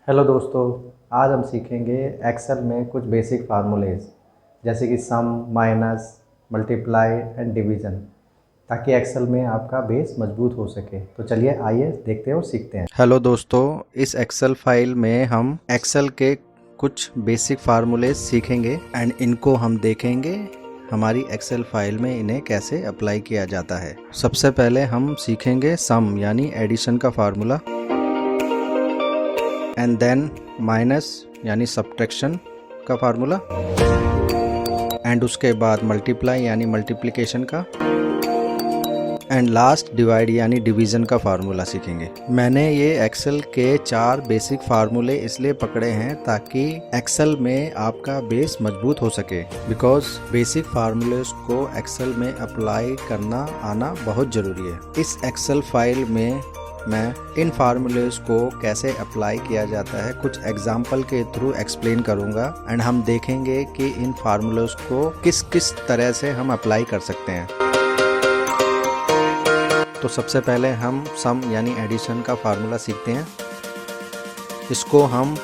Hello दोस्तों, आज हम सीखेंगे एक्सेल में कुछ बेसिक फार्मूलेज जैसे कि सम, माइनस, मल्टीप्लाई एंड डिवीज़न, ताकि एक्सेल में आपका बेस मजबूत हो सके। तो चलिए आइए देखते हैं और सीखते हैं। हेलो दोस्तों, इस एक्सेल फाइल में हम एक्सेल के कुछ बेसिक फार्मूलेज सीखेंगे एंड इनको हम देखेंगे हमारी एक्सेल फाइल में इन्हें कैसे अप्लाई किया जाता है। सबसे पहले हम सीखेंगे सम यानी एडिशन का फार्मूला, एंड देन माइनस यानी सब्ट्रैक्शन का फार्मूला, एंड उसके बाद मल्टीप्लाई यानी मल्टीप्लिकेशन का, एंड लास्ट डिवाइड यानी डिवीज़न का फार्मूला सीखेंगे। मैंने ये एक्सेल के 4 बेसिक फार्मूले इसलिए पकड़े हैं ताकि एक्सेल में आपका बेस मजबूत हो सके, बिकॉज बेसिक फार्मूलेस को एक्सेल में अप्लाई करना आना बहुत ज़रूरी है। इस एक्सेल फाइल में मैं इन फार्मूलेस को कैसे अप्लाई किया जाता है कुछ एग्जाम्पल के थ्रू एक्सप्लेन करूंगा, एंड हम देखेंगे कि इन फार्मूलेस को किस किस तरह से हम अप्लाई कर सकते हैं। तो सबसे पहले हम सम यानी एडिशन का फार्मूला सीखते हैं। इसको हम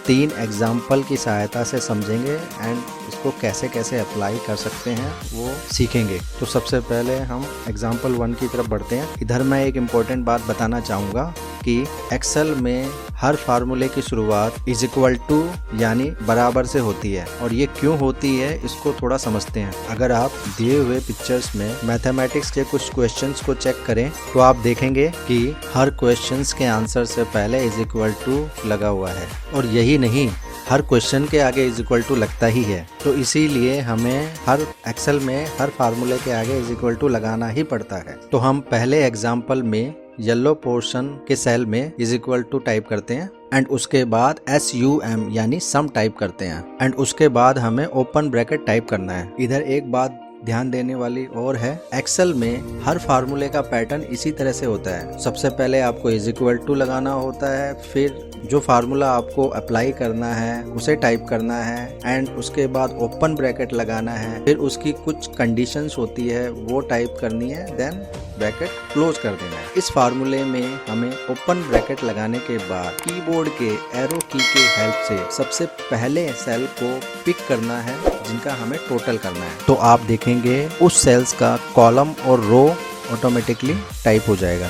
3 एग्जाम्पल की सहायता से समझेंगे एंड इसको कैसे कैसे अप्लाई कर सकते हैं वो सीखेंगे। तो सबसे पहले हम एग्जाम्पल 1 की तरफ बढ़ते हैं। इधर मैं एक इम्पॉर्टेंट बात बताना चाहूँगा कि एक्सेल में हर फार्मूले की शुरुआत इज इक्वल टू यानी बराबर से होती है, और ये क्यों होती है इसको थोड़ा समझते हैं। अगर आप दिए हुए पिक्चर्स में मैथमेटिक्स के कुछ क्वेश्चंस को चेक करें तो आप देखेंगे कि हर क्वेश्चंस के आंसर से पहले इज इक्वल टू लगा हुआ है, और यही नहीं हर क्वेश्चन के आगे इज इक्वल टू लगता ही है। तो इसीलिए हमें हर एक्सेल में हर फार्मूले के आगे इज इक्वल टू लगाना ही पड़ता है। तो हम पहले एग्जाम्पल में येलो पोर्शन के सेल में इज इक्वल टू टाइप करते हैं, एंड उसके बाद SUM यानी सम टाइप करते हैं, एंड उसके बाद हमें ओपन ब्रैकेट टाइप करना है। इधर एक बात ध्यान देने वाली और है, एक्सेल में हर फार्मूले का पैटर्न इसी तरह से होता है। सबसे पहले आपको इज इक्वल टू लगाना होता है, फिर जो फार्मूला आपको अप्लाई करना है उसे टाइप करना है, एंड उसके बाद ओपन ब्रैकेट लगाना है, फिर उसकी कुछ कंडीशंस होती है वो टाइप करनी है, देन ब्रैकेट क्लोज कर देना है। इस फार्मूले में हमें ओपन ब्रैकेट लगाने के बाद कीबोर्ड के एरो की के हेल्प से सबसे पहले सेल को पिक करना है जिनका हमें टोटल करना है। तो आप देखेंगे उस सेल्स का कॉलम और रो ऑटोमेटिकली टाइप हो जाएगा।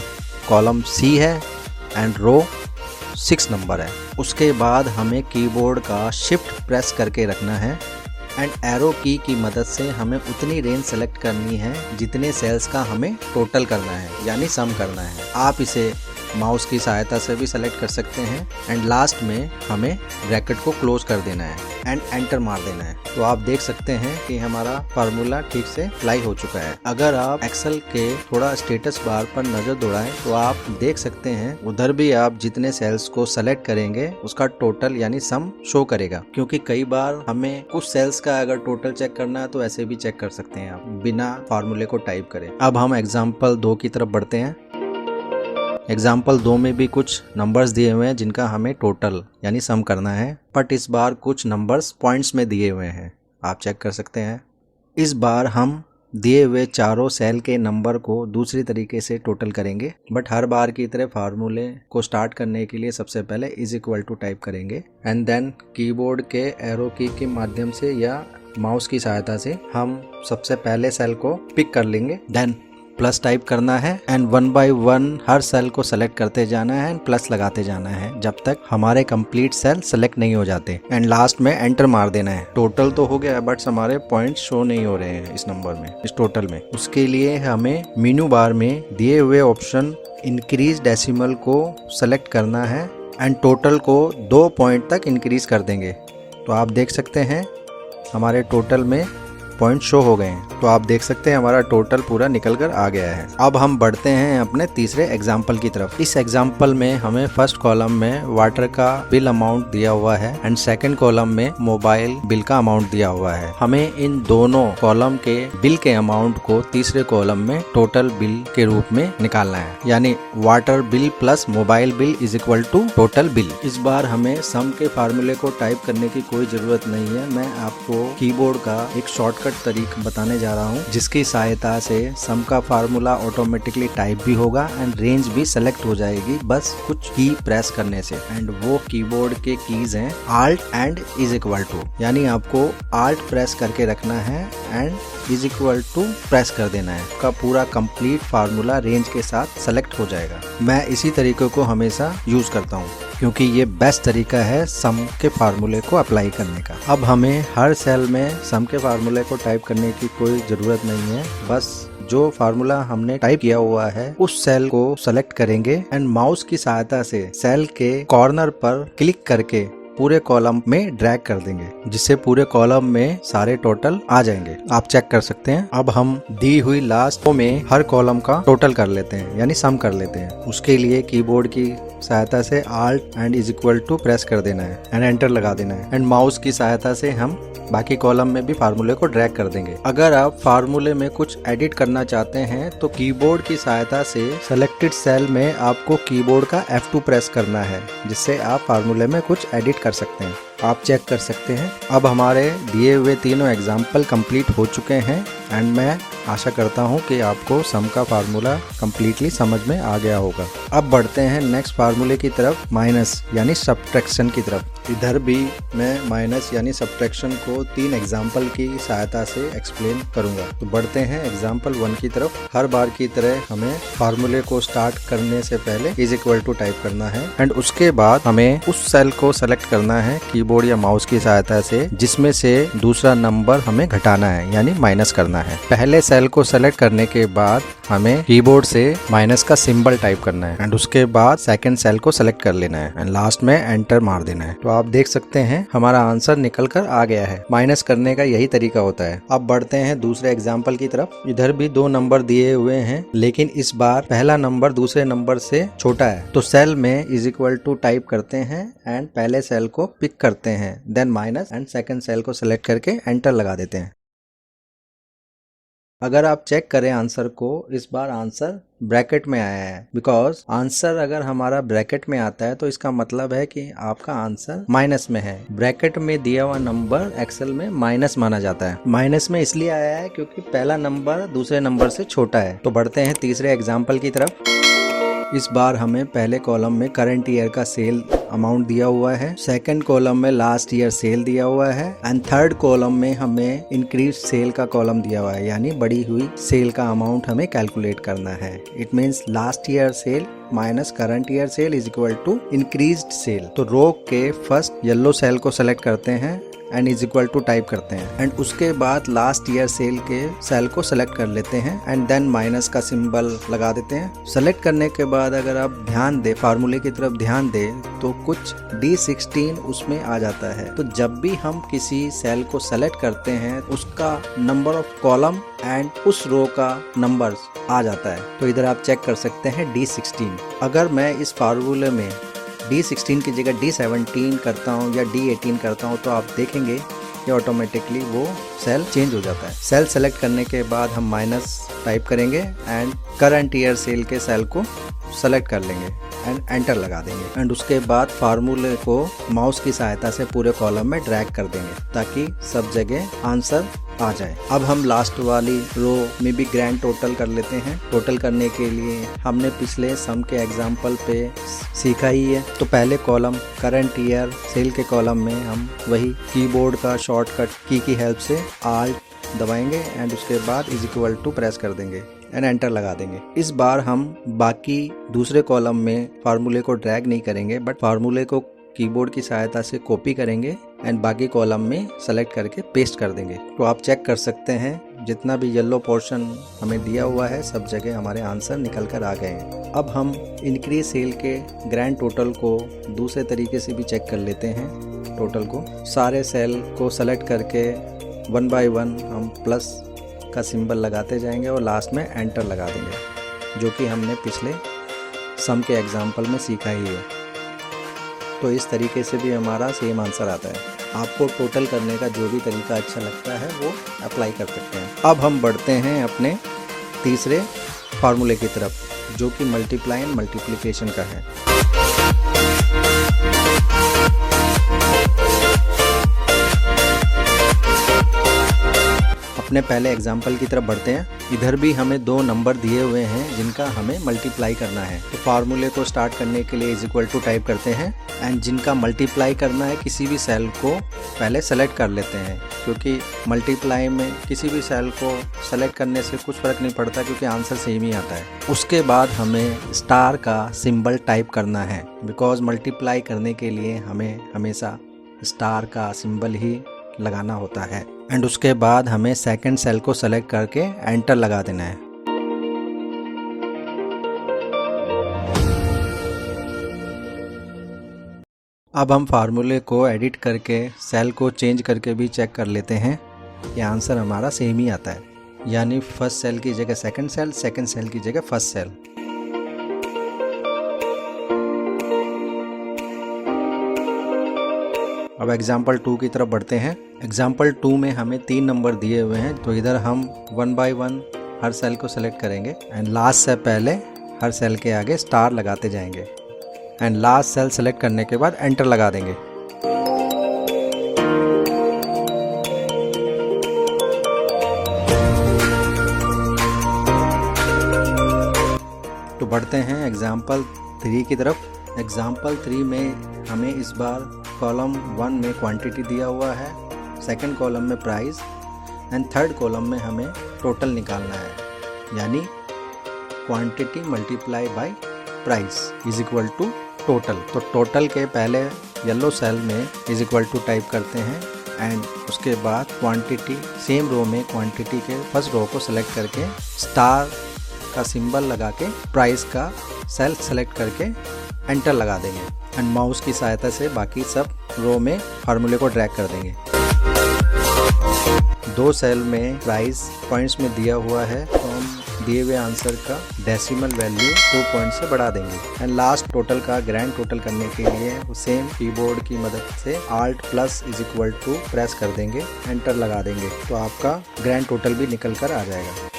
कॉलम C है एंड रो 6 नंबर है। उसके बाद हमें कीबोर्ड का शिफ्ट प्रेस करके रखना है, एंड एरो की मदद से हमें उतनी रेंज सेलेक्ट करनी है जितने सेल्स का हमें टोटल करना है यानी सम करना है। आप इसे माउस की सहायता से भी सेलेक्ट कर सकते हैं, एंड लास्ट में हमें ब्रैकेट को क्लोज कर देना है एंड एंटर मार देना है। तो आप देख सकते हैं कि हमारा फार्मूला ठीक से अप्लाई हो चुका है। अगर आप एक्सेल के थोड़ा स्टेटस बार पर नजर दौड़ाएं तो आप देख सकते हैं उधर भी आप जितने सेल्स को सेलेक्ट करेंगे उसका टोटल यानी सम शो करेगा, क्योंकि कई बार हमें कुछ सेल्स का अगर टोटल चेक करना है तो ऐसे भी चेक कर सकते हैं आप बिना फार्मूले को टाइप करे। अब हम एग्जाम्पल 2 की तरफ बढ़ते हैं। एग्जाम्पल 2 में भी कुछ नंबर्स दिए हुए हैं जिनका हमें टोटल यानी सम करना है, बट इस बार कुछ नंबर्स पॉइंट्स में दिए हुए हैं, आप चेक कर सकते हैं। इस बार हम दिए हुए चारों सेल के नंबर को दूसरी तरीके से टोटल करेंगे, बट हर बार की तरह फार्मूले को स्टार्ट करने के लिए सबसे पहले इज इक्वल टू टाइप करेंगे, एंड देन कीबोर्ड के एरो की के माध्यम से या माउस की सहायता से हम सबसे पहले सेल को पिक कर लेंगे, देन प्लस टाइप करना है, एंड 1 बाय 1 हर सेल को सेलेक्ट करते जाना है एंड प्लस लगाते जाना है जब तक हमारे कंप्लीट सेल सेलेक्ट नहीं हो जाते, एंड लास्ट में एंटर मार देना है। टोटल तो हो गया बट हमारे पॉइंट शो नहीं हो रहे हैं इस नंबर में, इस टोटल में। उसके लिए हमें मेनू बार में दिए हुए ऑप्शन इंक्रीज डेसिमल को सेलेक्ट करना है, एंड टोटल को 2 पॉइंट तक इंक्रीज कर देंगे। तो आप देख सकते हैं हमारे टोटल में पॉइंट शो हो गए हैं। तो आप देख सकते हैं हमारा टोटल पूरा निकल कर आ गया है। अब हम बढ़ते हैं अपने तीसरे एग्जाम्पल की तरफ। इस एग्जाम्पल में हमें फर्स्ट कॉलम में वाटर का बिल अमाउंट दिया हुआ है, एंड सेकंड कॉलम में मोबाइल बिल का अमाउंट दिया हुआ है। हमें इन दोनों कॉलम के बिल के अमाउंट को तीसरे कॉलम में टोटल बिल के रूप में निकालना है, यानी water bill plus mobile bill is equal to total bill. इस बार हमें सम के फार्मूले को टाइप करने की कोई जरूरत नहीं है, मैं आपको कीबोर्ड का एक शॉर्टकट शॉर्टकट तरीका बताने जा रहा हूँ, जिसकी सहायता से सम का फार्मूला ऑटोमेटिकली टाइप भी होगा एंड रेंज भी सेलेक्ट हो जाएगी बस कुछ की प्रेस करने से। एंड वो कीबोर्ड के कीज हैं Alt and is equal to, यानी आपको Alt प्रेस करके रखना है and is equal to press कर देना है। का पूरा कंप्लीट फार्मूला रेंज के साथ सेलेक्ट हो जाएगा। मैं इसी तरीके को हमेशा यूज करता हूँ क्योंकि ये बेस्ट तरीका है सम के फार्मूले को अप्लाई करने का। अब हमें हर सेल में सम के फार्मूले को टाइप करने की कोई ज़रूरत नहीं है, बस जो फार्मूला हमने टाइप किया हुआ है उस सेल को सेलेक्ट करेंगे एंड माउस की सहायता से सेल के कॉर्नर पर क्लिक करके पूरे कॉलम में ड्रैग कर देंगे, जिससे पूरे कॉलम में सारे टोटल आ जाएंगे। आप चेक कर सकते हैं। अब हम दी हुई लास्ट में हर कॉलम का टोटल कर लेते हैं, यानी सम कर लेते हैं। उसके लिए कीबोर्ड की सहायता से Alt and is equal to press कर देना है एंड एंटर लगा देना है एंड माउस की सहायता से हम बाकी कॉलम में भी फार्मूले को ड्रैग कर देंगे। अगर आप फार्मूले में कुछ एडिट करना चाहते हैं तो कीबोर्ड की सहायता से सेलेक्टेड सेल में आपको कीबोर्ड का F2 प्रेस करना है, जिससे आप फार्मूले में कुछ एडिट कर सकते हैं। आप चेक कर सकते हैं। अब हमारे दिए हुए तीनों एग्जाम्पल कंप्लीट हो चुके हैं एंड मैं आशा करता हूं कि आपको सम का फार्मूला कंप्लीटली समझ में आ गया होगा। अब बढ़ते हैं नेक्स्ट फार्मूले की तरफ, माइनस यानी सब्ट्रैक्शन की तरफ। इधर भी मैं माइनस यानी सब्ट्रैक्शन को 3 एग्जाम्पल की सहायता से एक्सप्लेन करूंगा। तो बढ़ते हैं एग्जाम्पल 1 की तरफ। हर बार की तरह हमें फार्मूले को स्टार्ट करने से पहले इज इक्वल टू टाइप करना है एंड उसके बाद हमें उस सेल को सेलेक्ट करना है कीबोर्ड या माउस की सहायता से जिसमें से दूसरा नंबर हमें घटाना है, यानी माइनस करना है। पहले सेल को सेलेक्ट करने के बाद हमें कीबोर्ड से माइनस का सिंबल टाइप करना है एंड उसके बाद सेकंड सेल को सेलेक्ट कर लेना है एंड लास्ट में एंटर मार देना है। तो आप देख सकते हैं हमारा आंसर निकल कर आ गया है। माइनस करने का यही तरीका होता है। अब बढ़ते हैं दूसरे एग्जाम्पल की तरफ। इधर भी 2 नंबर दिए हुए हैं, लेकिन इस बार पहला नंबर दूसरे नंबर से छोटा है। तो सेल में इज इक्वल टू टाइप करते हैं एंड पहले सेल को पिक करते हैं, then minus and second cell को सेलेक्ट करके एंटर लगा देते हैं। अगर आप चेक करें आंसर को, इस बार आंसर ब्रैकेट में आया है। बिकॉज आंसर अगर हमारा ब्रैकेट में आता है तो इसका मतलब है कि आपका आंसर माइनस में है। ब्रैकेट में दिया हुआ नंबर एक्सेल में माइनस माना जाता है। माइनस में इसलिए आया है क्योंकि पहला नंबर दूसरे नंबर से छोटा है। तो बढ़ते हैं तीसरे एग्जाम्पल की तरफ। इस बार हमें पहले कॉलम में करंट ईयर का सेल अमाउंट दिया हुआ है, सेकंड कॉलम में लास्ट ईयर सेल दिया हुआ है एंड थर्ड कॉलम में हमें इंक्रीज सेल का कॉलम दिया हुआ है, यानी बढ़ी हुई सेल का अमाउंट हमें कैलकुलेट करना है। It means last year sale minus current year sale is equal to increased sale. तो रो के फर्स्ट येलो सेल को सेलेक्ट करते हैं and is equal to type करते हैं एंड उसके बाद लास्ट ईयर सेल के सेल को सेलेक्ट कर लेते हैं एंड देन माइनस का सिंबल लगा देते हैं। सेलेक्ट करने के बाद अगर आप ध्यान दें, फार्मूले की तरफ ध्यान दें, तो कुछ D16 उसमें आ जाता है। तो जब भी हम किसी सेल को सेलेक्ट करते हैं उसका नंबर ऑफ कॉलम एंड उस रो का नंबर्स आ जाता है। तो इधर आप चेक कर सकते हैं D16। अगर मैं इस फार्मूले में D16 की जगह D17 करता हूँ या D18 करता हूँ तो आप देखेंगे कि ऑटोमेटिकली वो सेल चेंज हो जाता है। सेल सेलेक्ट करने के बाद हम माइनस टाइप करेंगे एंड करंट ईयर सेल के सेल को सेलेक्ट कर लेंगे एंड एंटर लगा देंगे एंड उसके बाद फार्मूले को माउस की सहायता से पूरे कॉलम में ड्रैग कर देंगे ताकि सब जगह आंसर आ जाए। अब हम लास्ट वाली रो में भी ग्रैंड टोटल कर लेते हैं। टोटल करने के लिए हमने पिछले सम के एग्जाम्पल पे सीखा ही है। तो पहले कॉलम करंट ईयर सेल के कॉलम में हम वही कीबोर्ड का शॉर्टकट की हेल्प से Alt दबाएंगे एंड उसके बाद इज इक्वल टू प्रेस कर देंगे एंड एंटर लगा देंगे। इस बार हम बाकी दूसरे कॉलम में फार्मूले को ड्रैग नहीं करेंगे, बट फार्मूले को कीबोर्ड की सहायता से कॉपी करेंगे एंड बाकी कॉलम में सेलेक्ट करके पेस्ट कर देंगे। तो आप चेक कर सकते हैं जितना भी येलो पोर्शन हमें दिया हुआ है सब जगह हमारे आंसर निकल कर आ गए हैं। अब हम इंक्रीज सेल के ग्रैंड टोटल को दूसरे तरीके से भी चेक कर लेते हैं। टोटल को सारे सेल को सेलेक्ट करके 1 बाय 1 हम प्लस का सिंबल लगाते जाएंगे और लास्ट में एंटर लगा देंगे, जो कि हमने पिछले सम के एग्जाम्पल में सीखा ही है। तो इस तरीके से भी हमारा सेम आंसर आता है। आपको टोटल करने का जो भी तरीका अच्छा लगता है वो अप्लाई कर सकते हैं। अब हम बढ़ते हैं अपने तीसरे फार्मूले की तरफ, जो कि मल्टीप्लाई एंड मल्टीप्लिकेशन का है। अब अपने पहले एग्जाम्पल की तरफ बढ़ते हैं। इधर भी हमें दो नंबर दिए हुए हैं जिनका हमें मल्टीप्लाई करना है। तो फार्मूले को स्टार्ट करने के लिए इज इक्वल टू टाइप करते हैं एंड जिनका मल्टीप्लाई करना है किसी भी सेल को पहले सेलेक्ट कर लेते हैं, क्योंकि मल्टीप्लाई में किसी भी सेल को सेलेक्ट करने से कुछ फ़र्क नहीं पड़ता क्योंकि आंसर सेम ही आता है। उसके बाद हमें स्टार का सिंबल टाइप करना है, बिकॉज मल्टीप्लाई करने के लिए हमें हमेशा स्टार का सिंबल ही लगाना होता है। एंड उसके बाद हमें सेकंड सेल को सेलेक्ट करके एंटर लगा देना है। अब हम फार्मूले को एडिट करके सेल को चेंज करके भी चेक कर लेते हैं कि आंसर हमारा सेम ही आता है, यानी फर्स्ट सेल की जगह सेकंड सेल की जगह फर्स्ट सेल। अब एग्जाम्पल 2 की तरफ बढ़ते हैं। एग्जाम्पल 2 में हमें 3 नंबर दिए हुए हैं, तो इधर हम 1 बाय 1 हर सेल को सेलेक्ट करेंगे एंड लास्ट से पहले हर सेल के आगे स्टार लगाते जाएंगे एंड लास्ट सेल सेलेक्ट करने के बाद एंटर लगा देंगे। तो बढ़ते हैं एग्जाम्पल 3 की तरफ। एग्जाम्पल 3 में हमें इस बार कॉलम 1 में क्वांटिटी दिया हुआ है, सेकंड कॉलम में प्राइस एंड थर्ड कॉलम में हमें टोटल निकालना है, यानी quantity multiply by price is equal to total. तो टोटल के पहले येलो सेल में इज इक्वल टू टाइप करते हैं एंड उसके बाद क्वांटिटी सेम रो में क्वांटिटी के फर्स्ट रो को सेलेक्ट करके स्टार का सिंबल लगा के प्राइस का सेल सेलेक्ट करके एंटर लगा देंगे एंड माउस की सहायता से बाकी सब रो में फार्मूले को ड्रैग कर देंगे। दो सेल में प्राइस पॉइंट्स में दिया हुआ है, तो हम दिए हुए आंसर का डेसिमल वैल्यू 2 पॉइंट से बढ़ा देंगे एंड लास्ट टोटल का ग्रैंड टोटल करने के लिए सेम कीबोर्ड की मदद से Alt plus is equal to press कर देंगे, एंटर लगा देंगे, तो आपका ग्रैंड टोटल भी निकल कर आ जाएगा।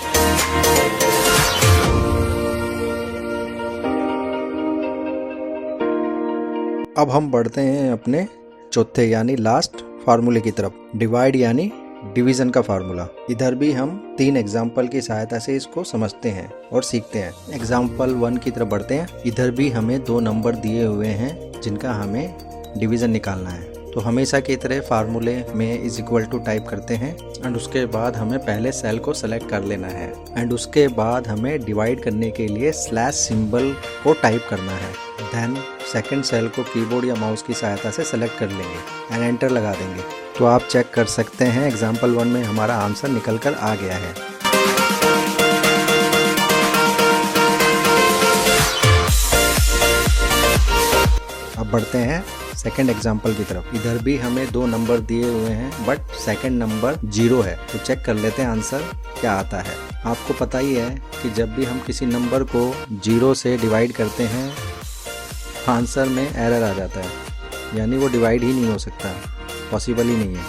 अब हम बढ़ते हैं अपने चौथे यानी लास्ट फार्मूले की तरफ, डिवाइड यानी डिवीजन का फार्मूला। इधर भी हम 3 एग्जाम्पल की सहायता से इसको समझते हैं और सीखते हैं। एग्जाम्पल 1 की तरफ बढ़ते हैं। इधर भी हमें 2 नंबर दिए हुए हैं जिनका हमें डिवीजन निकालना है। तो हमेशा की तरह फार्मूले में इज इक्वल टू टाइप करते हैं एंड उसके बाद हमें पहले सेल को सेलेक्ट कर लेना है एंड उसके बाद हमें डिवाइड करने के लिए स्लैश सिंबल को टाइप करना है। देन सेकंड सेल को कीबोर्ड या माउस की सहायता से सेलेक्ट कर लेंगे एंड एंटर लगा देंगे। तो आप चेक कर सकते हैं एग्जाम्पल 1 में हमारा आंसर निकल कर आ गया है। अब बढ़ते हैं सेकंड एग्जाम्पल की तरफ। इधर भी हमें 2 नंबर दिए हुए हैं बट सेकंड नंबर 0 है, तो चेक कर लेते हैं आंसर क्या आता है। आपको पता ही है कि जब भी हम किसी नंबर को 0 से डिवाइड करते हैं आंसर में एरर आ जाता है, यानी वो डिवाइड ही नहीं हो सकता, पॉसिबल ही नहीं है।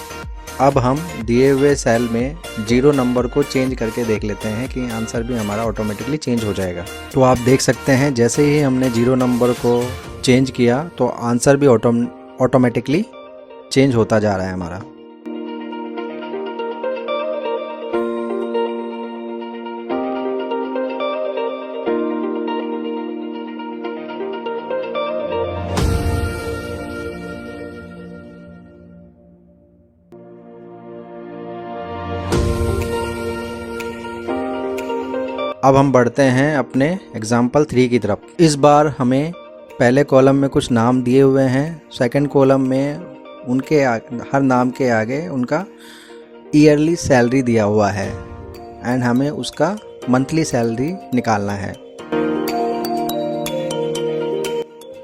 अब हम दिए हुए सेल में 0 नंबर को चेंज करके देख लेते हैं कि आंसर भी हमारा ऑटोमेटिकली चेंज हो जाएगा। तो आप देख सकते हैं जैसे ही हमने 0 नंबर को चेंज किया तो आंसर भी ऑटोमेटिकली चेंज होता जा रहा है हमारा। अब हम बढ़ते हैं अपने एग्जाम्पल 3 की तरफ। इस बार हमें पहले कॉलम में कुछ नाम दिए हुए हैं, सेकंड कॉलम में उनके हर नाम के आगे उनका ईयरली सैलरी दिया हुआ है एंड हमें उसका मंथली सैलरी निकालना है।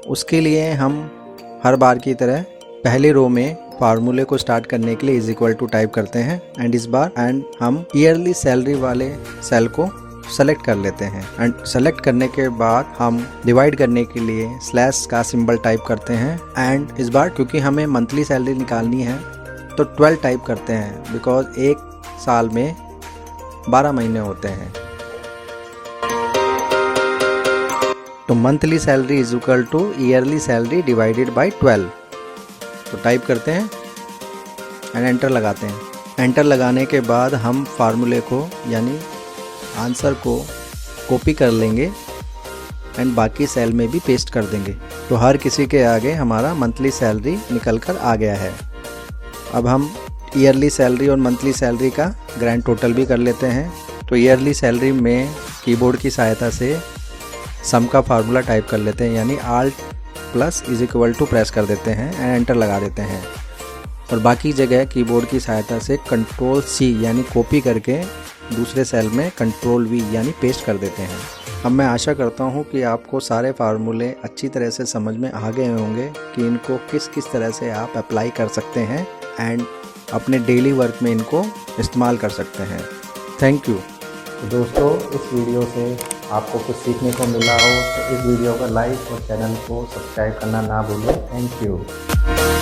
उसके लिए हम हर बार की तरह पहले रो में फार्मूले को स्टार्ट करने के लिए इज इक्वल टू टाइप करते हैं एंड इस बार हम ईयरली सैलरी वाले सेल को सेलेक्ट कर लेते हैं एंड सेलेक्ट करने के बाद हम डिवाइड करने के लिए स्लैश का सिंबल टाइप करते हैं एंड इस बार क्योंकि हमें मंथली सैलरी निकालनी है तो 12 टाइप करते हैं, बिकॉज एक साल में 12 महीने होते हैं। तो monthly salary is equal to yearly salary divided by 12। तो टाइप करते हैं एंड एंटर लगाते हैं एंटर लगाने के बाद हम फार्मूले को यानी आंसर को कॉपी कर लेंगे एंड बाकी सेल में भी पेस्ट कर देंगे। तो हर किसी के आगे हमारा मंथली सैलरी निकल कर आ गया है। अब हम ईयरली सैलरी और मंथली सैलरी का ग्रैंड टोटल भी कर लेते हैं। तो ईयरली सैलरी में कीबोर्ड की सहायता से सम का फार्मूला टाइप कर लेते हैं, यानी Alt plus is equal to press कर देते हैं एंड एंटर लगा देते हैं। और बाकी जगह कीबोर्ड की सहायता से Ctrl C यानी कॉपी करके दूसरे सेल में Ctrl V यानी पेस्ट कर देते हैं। अब मैं आशा करता हूँ कि आपको सारे फार्मूले अच्छी तरह से समझ में आ गए होंगे कि इनको किस किस तरह से आप अप्लाई कर सकते हैं एंड अपने डेली वर्क में इनको इस्तेमाल कर सकते हैं। Thank you. दोस्तों, इस वीडियो से आपको कुछ सीखने को मिला हो तो इस वीडियो को लाइक और चैनल को सब्सक्राइब करना ना भूलें। Thank you.